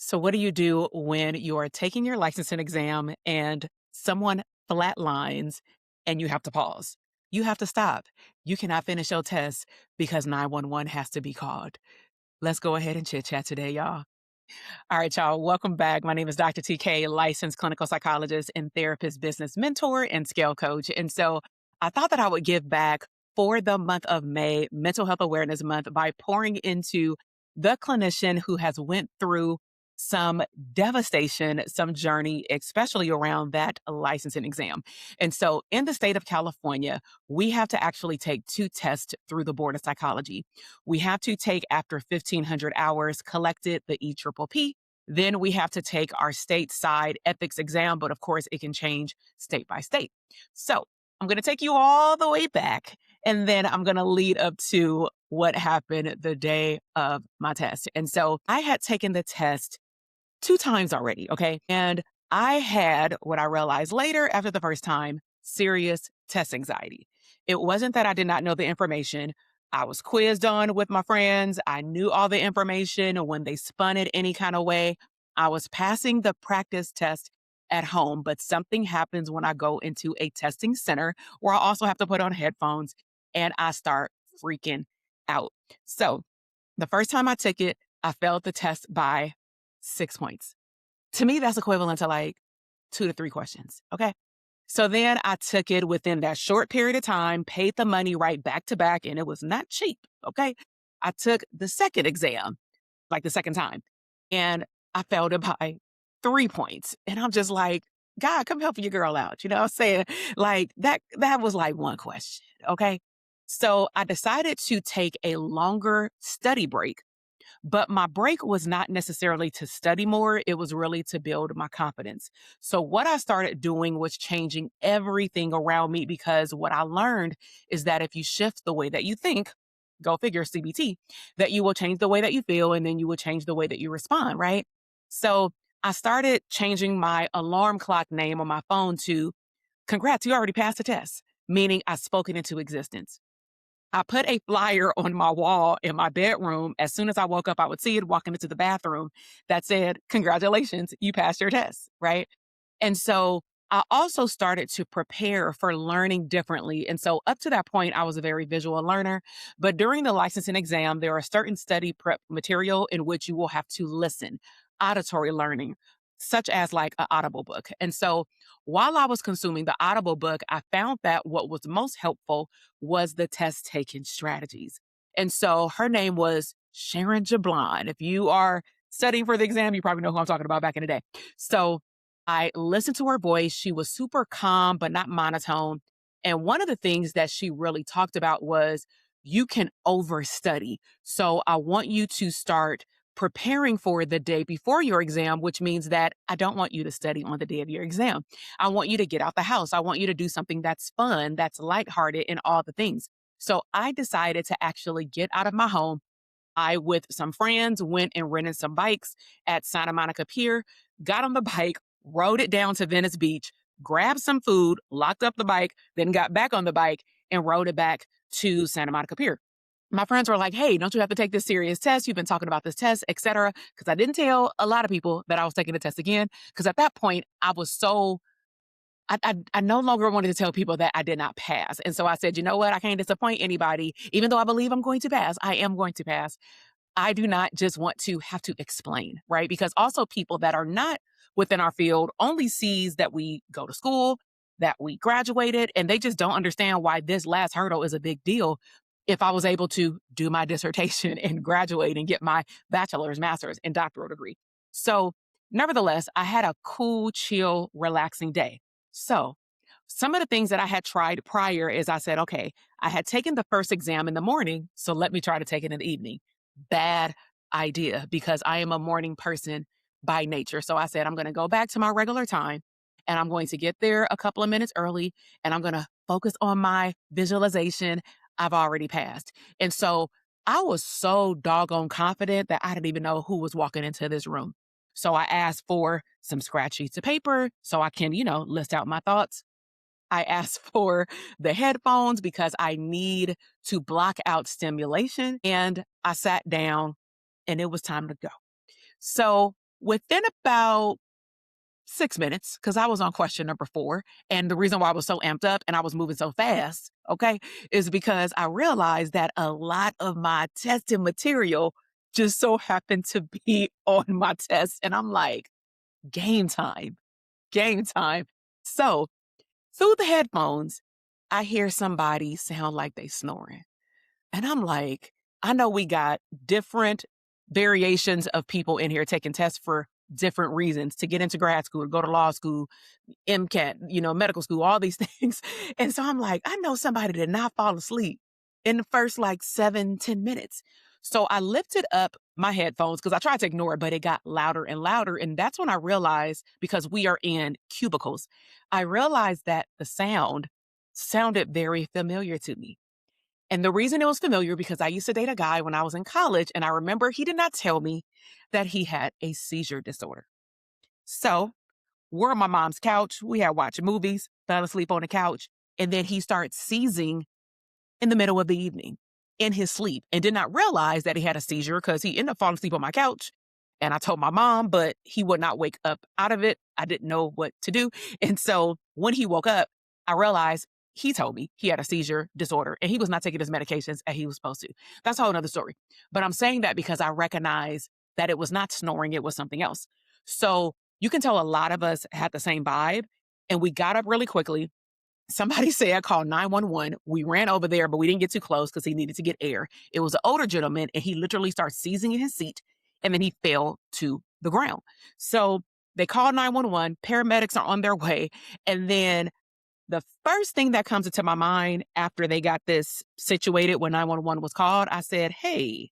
So, what do you do when you are taking your licensing exam and someone flatlines and you have to pause? You have to stop. You cannot finish your test because 911 has to be called. Let's go ahead and chit chat today, y'all. All right, y'all. Welcome back. My name is Dr. TK, licensed clinical psychologist and therapist, business mentor, and scale coach. And so I thought that I would give back for the month of May, Mental Health Awareness Month, by pouring into the clinician who has went through some devastation, some journey, especially around that licensing exam. And so in the state of California, we have to actually take two tests through the Board of Psychology. We have to take after 1,500 hours collected the EPPP. Then we have to take our stateside ethics exam, but of course it can change state by state. So I'm going to take you all the way back and then I'm going to lead up to what happened the day of my test. And so I had taken the test two times already. Okay. And I had what I realized later after the first time, serious test anxiety. It wasn't that I did not know the information. I was quizzed on with my friends. I knew all the information. When they spun it any kind of way, I was passing the practice test at home. But something happens when I go into a testing center where I also have to put on headphones and I start freaking out. So the first time I took it, I failed the test by 6 points. To me, that's equivalent to like 2 to 3 questions. Okay. So then I took it within that short period of time, paid the money right back to back, and it was not cheap. Okay. I took the second exam, like the second time, and I failed it by 3 points. And I'm just like, God, come help your girl out. You know what I'm saying? Like that was like one question. Okay. So I decided to take a longer study break, but my break was not necessarily to study more. It was really to build my confidence. So what I started doing was changing everything around me, because what I learned is that if you shift the way that you think, go figure CBT, that you will change the way that you feel and then you will change the way that you respond, right? So I started changing my alarm clock name on my phone to congrats, you already passed the test, meaning I spoke it into existence. I put a flyer on my wall in my bedroom. As soon as I woke up, I would see it walking into the bathroom that said, congratulations, you passed your test, right? And so I also started to prepare for learning differently. And so up to that point, I was a very visual learner. But during the licensing exam, there are certain study prep material in which you will have to listen, auditory learning, such as like an audible book. And so while I was consuming the audible book, I found that what was most helpful was the test taking strategies. And so her name was Sharon Jablon. If you are studying for the exam, you probably know who I'm talking about back in the day. So I listened to her voice. She was super calm, but not monotone. And one of the things that she really talked about was you can overstudy. So I want you to start preparing for the day before your exam, which means that I don't want you to study on the day of your exam. I want you to get out the house. I want you to do something that's fun, that's lighthearted, and all the things. So I decided to actually get out of my home. I, with some friends, went and rented some bikes at Santa Monica Pier, got on the bike, rode it down to Venice Beach, grabbed some food, locked up the bike, then got back on the bike and rode it back to Santa Monica Pier. My friends were like, hey, don't you have to take this serious test? You've been talking about this test, et cetera. Because I didn't tell a lot of people that I was taking the test again. Because at that point, I was so I no longer wanted to tell people that I did not pass. And so I said, you know what? I can't disappoint anybody. Even though I believe I'm going to pass, I am going to pass. I do not just want to have to explain, right? Because also people that are not within our field only sees that we go to school, that we graduated, and they just don't understand why this last hurdle is a big deal. If I was able to do my dissertation and graduate and get my bachelor's, master's, and doctoral degree. So nevertheless, I had a cool, chill, relaxing day. So some of the things that I had tried prior is I said, okay, I had taken the first exam in the morning, so let me try to take it in the evening. Bad idea, because I am a morning person by nature. So I said, I'm going to go back to my regular time and I'm going to get there a couple of minutes early and I'm going to focus on my visualization. I've already passed. And so I was so doggone confident that I didn't even know who was walking into this room. So I asked for some scratch sheets of paper so I can, list out my thoughts. I asked for the headphones because I need to block out stimulation. And I sat down and it was time to go. So Within about 6 minutes, because I was on question number 4. And the reason why I was so amped up and I was moving so fast, okay, is because I realized that a lot of my testing material just so happened to be on my test. And I'm like, game time, game time. So through the headphones, I hear somebody sound like they snoring. And I'm like, I know we got different variations of people in here taking tests for different reasons to get into grad school, to go to law school, MCAT, medical school, all these things. And so I'm like, I know somebody did not fall asleep in the first like 7-10 minutes. So I lifted up my headphones because I tried to ignore it, but it got louder and louder. And that's when I realized, because we are in cubicles, I realized that the sound sounded very familiar to me. And the reason it was familiar, because I used to date a guy when I was in college, and I remember he did not tell me that he had a seizure disorder. So we're on my mom's couch. We had watched movies, fell asleep on the couch, and then he starts seizing in the middle of the evening in his sleep and did not realize that he had a seizure because he ended up falling asleep on my couch. And I told my mom, but he would not wake up out of it. I didn't know what to do. And so when he woke up, I realized he told me he had a seizure disorder and he was not taking his medications as he was supposed to. That's a whole other story. But I'm saying that because I recognize that it was not snoring, it was something else. So you can tell a lot of us had the same vibe, and we got up really quickly. Somebody said, call 911. We ran over there, but we didn't get too close because he needed to get air. It was an older gentleman, and he literally started seizing in his seat, and then he fell to the ground. So they called 911. Paramedics are on their way. And then the first thing that comes into my mind after they got this situated when 911 was called, I said, hey,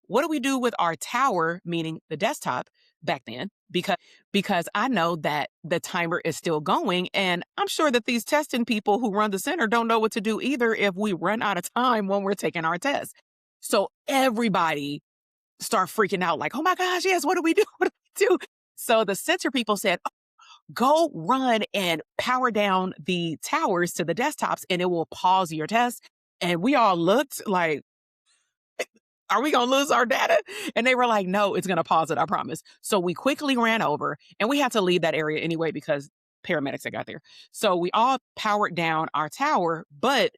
what do we do with our tower, meaning the desktop back then? Because I know that the timer is still going, and I'm sure that these testing people who run the center don't know what to do either if we run out of time when we're taking our test. So everybody start freaking out like, oh my gosh, yes, what do we do? What do we do? So the center people said, "Oh, go run and power down the towers to the desktops and it will pause your test." And we all looked like, are we going to lose our data? And they were like, no, it's going to pause it, I promise. So we quickly ran over, and we had to leave that area anyway because paramedics had got there. So we all powered down our tower, but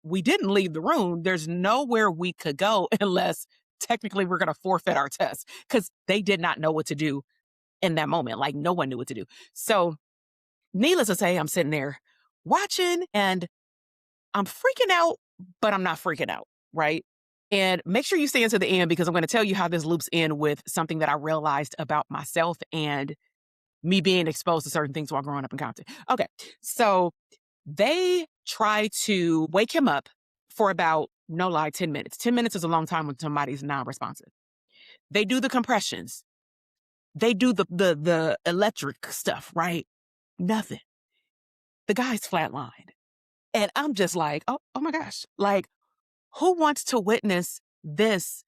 we didn't leave the room. There's nowhere we could go unless technically we're going to forfeit our test, because they did not know what to do in that moment. Like, no one knew what to do. So needless to say, I'm sitting there watching and I'm freaking out, but I'm not freaking out, right? And make sure you stay until the end, because I'm going to tell you how this loops in with something that I realized about myself and me being exposed to certain things while growing up in Compton. Okay, so they try to wake him up for about, no lie, 10 minutes. 10 minutes is a long time when somebody's non-responsive. They do the compressions. They do the electric stuff, right? Nothing. The guy's flatlined. And I'm just like, oh my gosh. Like, who wants to witness this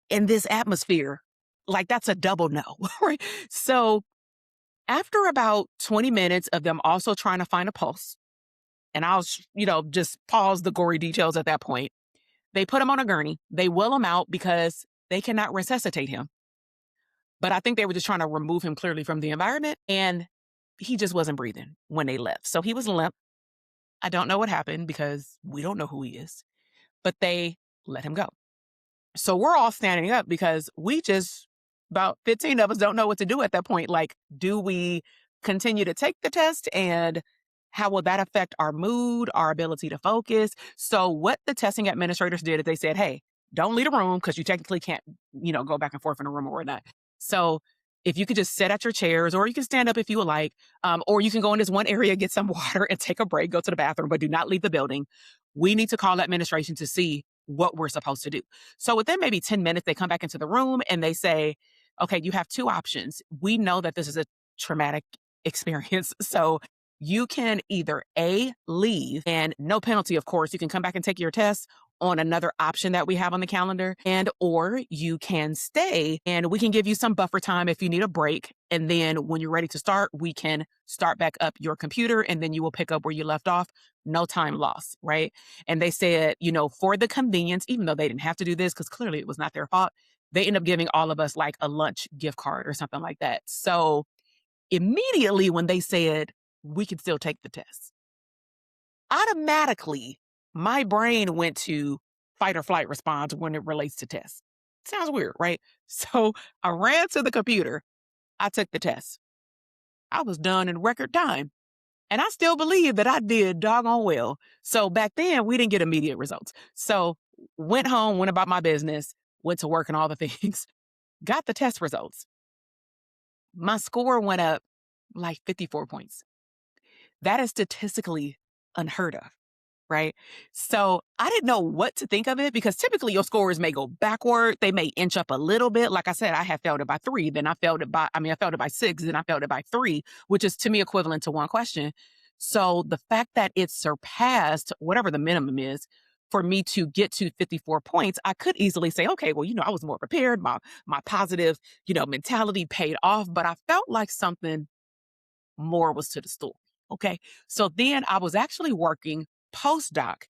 in this atmosphere? Like, that's a double no, right? So after about 20 minutes of them also trying to find a pulse, and I'll, just pause the gory details at that point, they put him on a gurney. They will him out because they cannot resuscitate him. But I think they were just trying to remove him clearly from the environment, and he just wasn't breathing when they left. So he was limp. I don't know what happened because we don't know who he is, but they let him go. So we're all standing up because about 15 of us don't know what to do at that point. Like, do we continue to take the test, and how will that affect our mood, our ability to focus? So what the testing administrators did is they said, hey, don't leave the room because you technically can't, go back and forth in a room or not. So if you could just sit at your chairs, or you can stand up if you would like, or you can go in this one area, get some water and take a break, go to the bathroom, but do not leave the building. We need to call administration to see what we're supposed to do. So within maybe 10 minutes, they come back into the room and they say, okay, you have two options. We know that this is a traumatic experience. So you can either A, leave, and no penalty, of course, you can come back and take your test on another option that we have on the calendar, or you can stay and we can give you some buffer time if you need a break. And then when you're ready to start, we can start back up your computer and then you will pick up where you left off. No time lost, right? And they said, for the convenience, even though they didn't have to do this because clearly it was not their fault, They end up giving all of us like a lunch gift card or something like that. So immediately when they said, we can still take the test, automatically my brain went to fight or flight response when it relates to tests. Sounds weird, right? So I ran to the computer. I took the test. I was done in record time. And I still believe that I did doggone well. So back then, we didn't get immediate results. So went home, went about my business, went to work and all the things, got the test results. My score went up like 54 points. That is statistically unheard of. Right. So I didn't know what to think of it because typically your scores may go backward. They may inch up a little bit. Like I said, I had failed it by 3. Then I failed it by 6. Then I failed it by 3, which is to me equivalent to 1 question. So the fact that it surpassed whatever the minimum is for me to get to 54 points, I could easily say, okay, well, I was more prepared. My positive, mentality paid off, but I felt like something more was to the story. Okay. So then I was actually working postdoc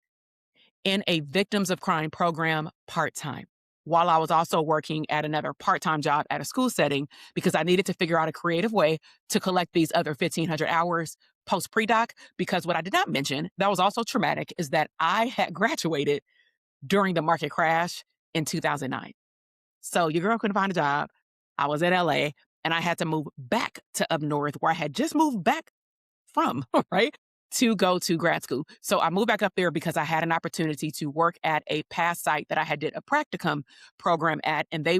in a victims of crime program part-time while I was also working at another part-time job at a school setting because I needed to figure out a creative way to collect these other 1,500 hours post pre-doc. Because what I did not mention that was also traumatic is that I had graduated during the market crash in 2009. So your girl couldn't find a job. I was in LA and I had to move back to up north where I had just moved back from, right? To go to grad school. So I moved back up there because I had an opportunity to work at a past site that I had did a practicum program at. And they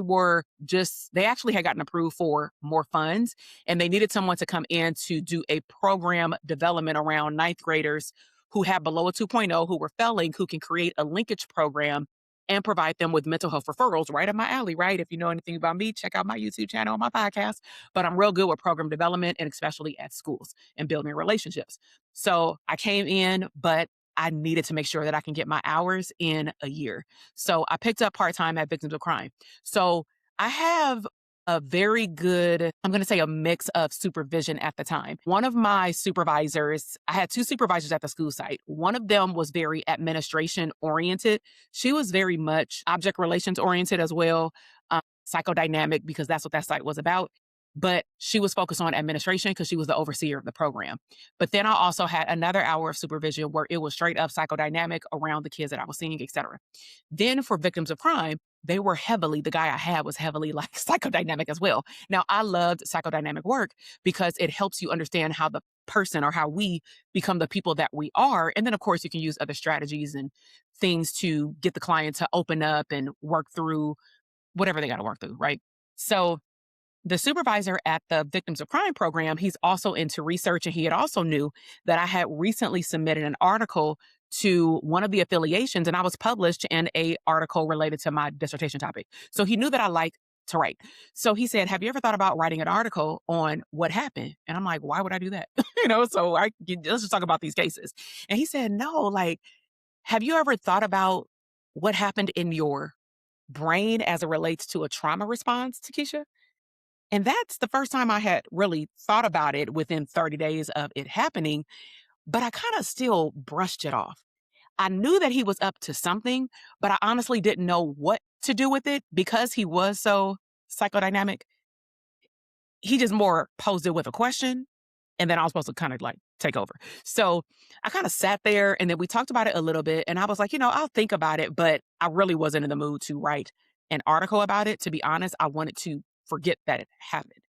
actually had gotten approved for more funds and they needed someone to come in to do a program development around ninth graders who have below a 2.0, who were failing, who can create a linkage program and provide them with mental health referrals right up my alley, right? If you know anything about me, check out my YouTube channel and my podcast. But I'm real good with program development and especially at schools and building relationships. So I came in, but I needed to make sure that I can get my hours in a year. So I picked up part-time at Victims of Crime. So I have a very good, I'm going to say a mix of supervision at the time. One of my supervisors, I had 2 supervisors at the school site. One of them was very administration oriented. She was very much object relations oriented as well, psychodynamic, because that's what that site was about. But she was focused on administration because she was the overseer of the program. But then I also had another hour of supervision where it was straight up psychodynamic around the kids that I was seeing, et cetera. Then for victims of crime, the guy I had was heavily like psychodynamic as well. Now, I loved psychodynamic work because it helps you understand how the person or how we become the people that we are. And then, of course, you can use other strategies and things to get the client to open up and work through whatever they got to work through, right? So the supervisor at the Victims of Crime program, he's also into research, and he had also knew that I had recently submitted an article to one of the affiliations, and I was published in a article related to my dissertation topic. So he knew that I like to write. So he said, have you ever thought about writing an article on what happened? And I'm like, why would I do that? Let's just talk about these cases. And he said, no, like, have you ever thought about what happened in your brain as it relates to a trauma response, Takesha? And that's the first time I had really thought about it within 30 days of it happening, but I kind of still brushed it off. I knew that he was up to something, but I honestly didn't know what to do with it because he was so psychodynamic. He just more posed it with a question, and then I was supposed to kind of like take over. So I kind of sat there and then we talked about it a little bit. And I was like, I'll think about it, but I really wasn't in the mood to write an article about it. To be honest, I wanted to forget that it happened.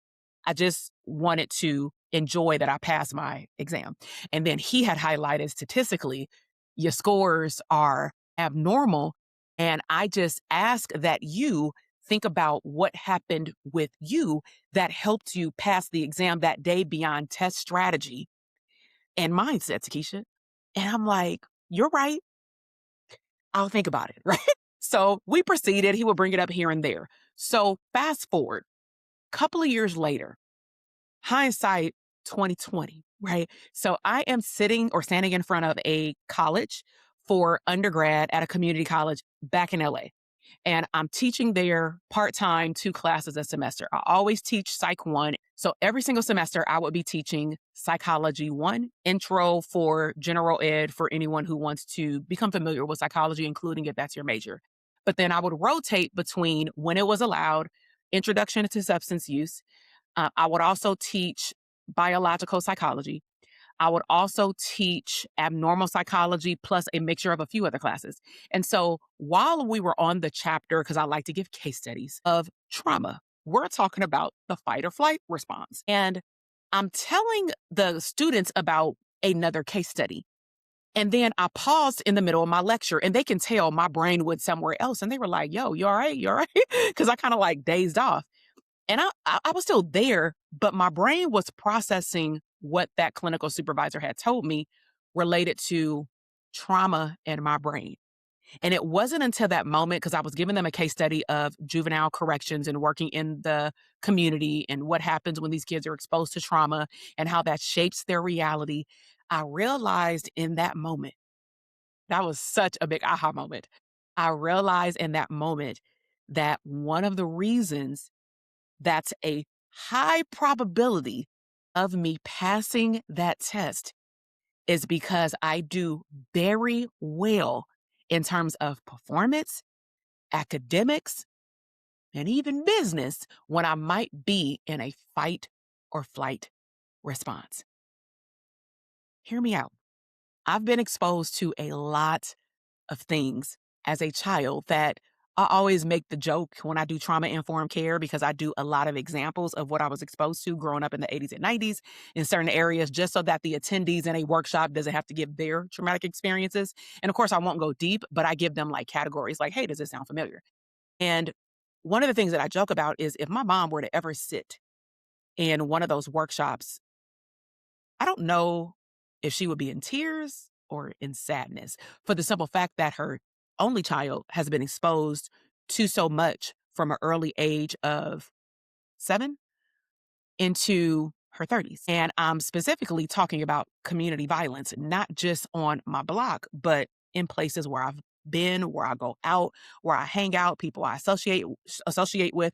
I just wanted to enjoy that I passed my exam. And then he had highlighted statistically, your scores are abnormal. And I just ask that you think about what happened with you that helped you pass the exam that day beyond test strategy and mindset, Takesha. And I'm like, you're right. I'll think about it, right? So we proceeded. He would bring it up here and there. So fast forward, couple of years later, hindsight 2020, right? So I am sitting or standing in front of a college for undergrad at a community college back in LA. And I'm teaching there part-time 2 classes a semester. I always teach Psych 1. So every single semester I would be teaching Psychology 1, intro for general ed for anyone who wants to become familiar with psychology, including if that's your major. But then I would rotate between when it was allowed, introduction to substance use. I would also teach biological psychology. I would also teach abnormal psychology plus a mixture of a few other classes. And so while we were on the chapter, because I like to give case studies of trauma, we're talking about the fight or flight response. And I'm telling the students about another case study. And then I paused in the middle of my lecture and they can tell my brain went somewhere else. And they were like, yo, you all right? You all right? Because I kind of like dazed off. And I was still there, but my brain was processing what that clinical supervisor had told me related to trauma in my brain. And it wasn't until that moment, because I was giving them a case study of juvenile corrections and working in the community and what happens when these kids are exposed to trauma and how that shapes their reality. I realized in that moment, that was such a big aha moment. I realized in that moment that one of the reasons that's a high probability of me passing that test is because I do very well in terms of performance, academics, and even business when I might be in a fight or flight response. Hear me out. I've been exposed to a lot of things as a child that I always make the joke when I do trauma informed care, because I do a lot of examples of what I was exposed to growing up in the 80s and 90s in certain areas, just so that the attendees in a workshop doesn't have to give their traumatic experiences. And of course, I won't go deep, but I give them like categories like, hey, does this sound familiar? And one of the things that I joke about is if my mom were to ever sit in one of those workshops, I don't know if she would be in tears or in sadness, for the simple fact that her only child has been exposed to so much from an early age of 7 into her 30s. And I'm specifically talking about community violence, not just on my block, but in places where I've been, where I go out, where I hang out, people I associate with.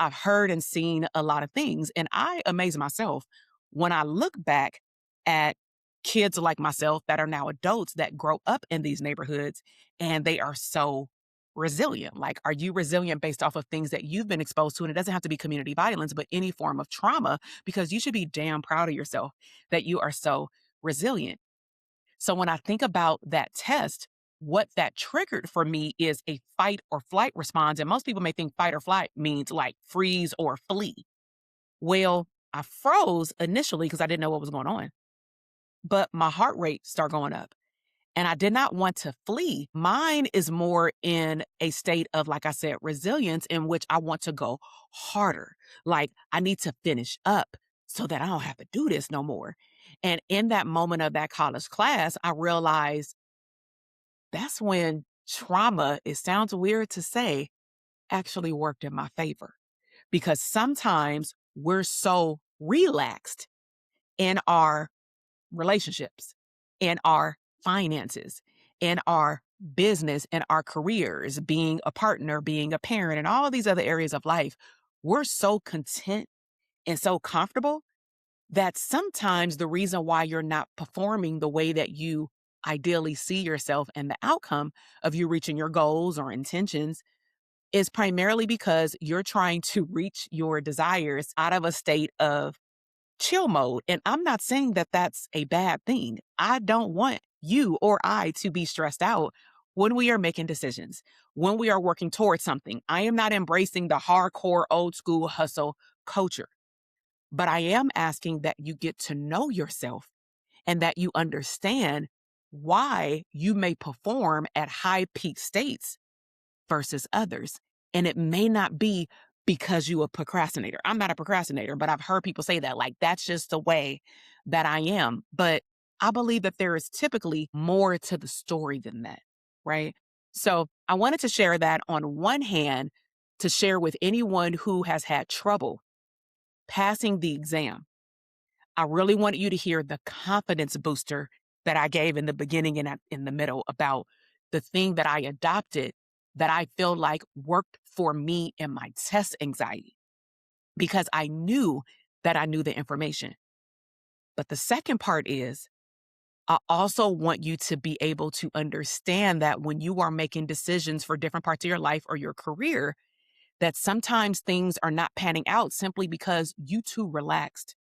I've heard and seen a lot of things, and I amaze myself when I look back at kids like myself that are now adults that grow up in these neighborhoods, and they are so resilient. Like, are you resilient based off of things that you've been exposed to? And it doesn't have to be community violence, but any form of trauma, because you should be damn proud of yourself that you are so resilient. So when I think about that test, what that triggered for me is a fight or flight response. And most people may think fight or flight means like freeze or flee. Well, I froze initially because I didn't know what was going on, but my heart rate started going up. And I did not want to flee. Mine is more in a state of, like I said, resilience, in which I want to go harder. Like, I need to finish up so that I don't have to do this no more. And in that moment of that college class, I realized that's when trauma, it sounds weird to say, actually worked in my favor. Because sometimes we're so relaxed in our relationships, in our finances, in our business, in our careers, being a partner, being a parent, and all of these other areas of life. We're so content and so comfortable that sometimes the reason why you're not performing the way that you ideally see yourself and the outcome of you reaching your goals or intentions is primarily because you're trying to reach your desires out of a state of chill mode. And I'm not saying that that's a bad thing. I don't want you or I to be stressed out when we are making decisions, when we are working towards something. I am not embracing the hardcore old school hustle culture, but I am asking that you get to know yourself and that you understand why you may perform at high peak states versus others. And it may not be because you a procrastinator. I'm not a procrastinator, but I've heard people say that, like, that's just the way that I am. But I believe that there is typically more to the story than that, right? So I wanted to share that on one hand, to share with anyone who has had trouble passing the exam. I really wanted you to hear the confidence booster that I gave in the beginning and in the middle about the thing that I adopted that I feel like worked for me in my test anxiety, because I knew that I knew the information. But the second part is I also want you to be able to understand that when you are making decisions for different parts of your life or your career, that sometimes things are not panning out simply because you too relaxed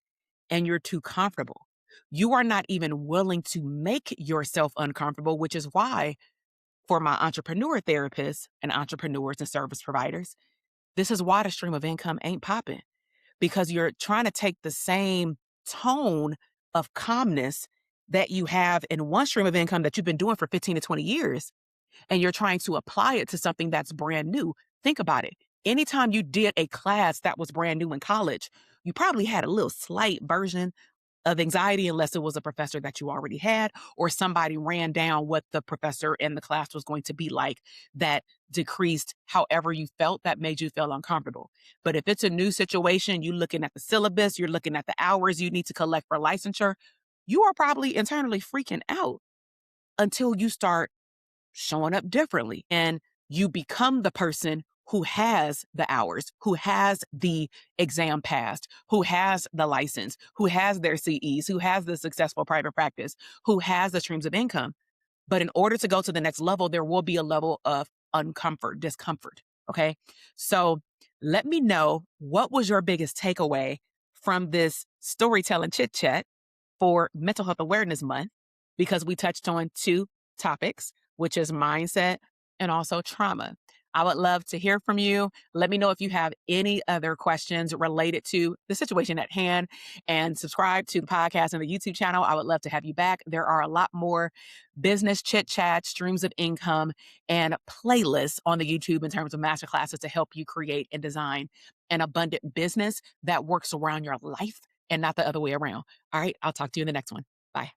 and you're too comfortable. You are not even willing to make yourself uncomfortable, which is why for my entrepreneur therapists and entrepreneurs and service providers, this is why the stream of income ain't popping because you're trying to take the same tone of calmness that you have in one stream of income that you've been doing for 15 to 20 years, and you're trying to apply it to something that's brand new. Think about it. Anytime you did a class that was brand new in college, you probably had a little slight version of anxiety unless it was a professor that you already had or somebody ran down what the professor in the class was going to be like that decreased however you felt that made you feel uncomfortable. But if it's a new situation, you're looking at the syllabus, you're looking at the hours you need to collect for licensure, you are probably internally freaking out until you start showing up differently. And you become the person who has the hours, who has the exam passed, who has the license, who has their CEs, who has the successful private practice, who has the streams of income. But in order to go to the next level, there will be a level of uncomfort, discomfort. Okay. So let me know what was your biggest takeaway from this storytelling chit chat for Mental Health Awareness Month, because we touched on two topics, which is mindset and also trauma. I would love to hear from you. Let me know if you have any other questions related to the situation at hand and subscribe to the podcast and the YouTube channel. I would love to have you back. There are a lot more business chit chat, streams of income, and playlists on the YouTube in terms of masterclasses to help you create and design an abundant business that works around your life and not the other way around. All right. I'll talk to you in the next one. Bye.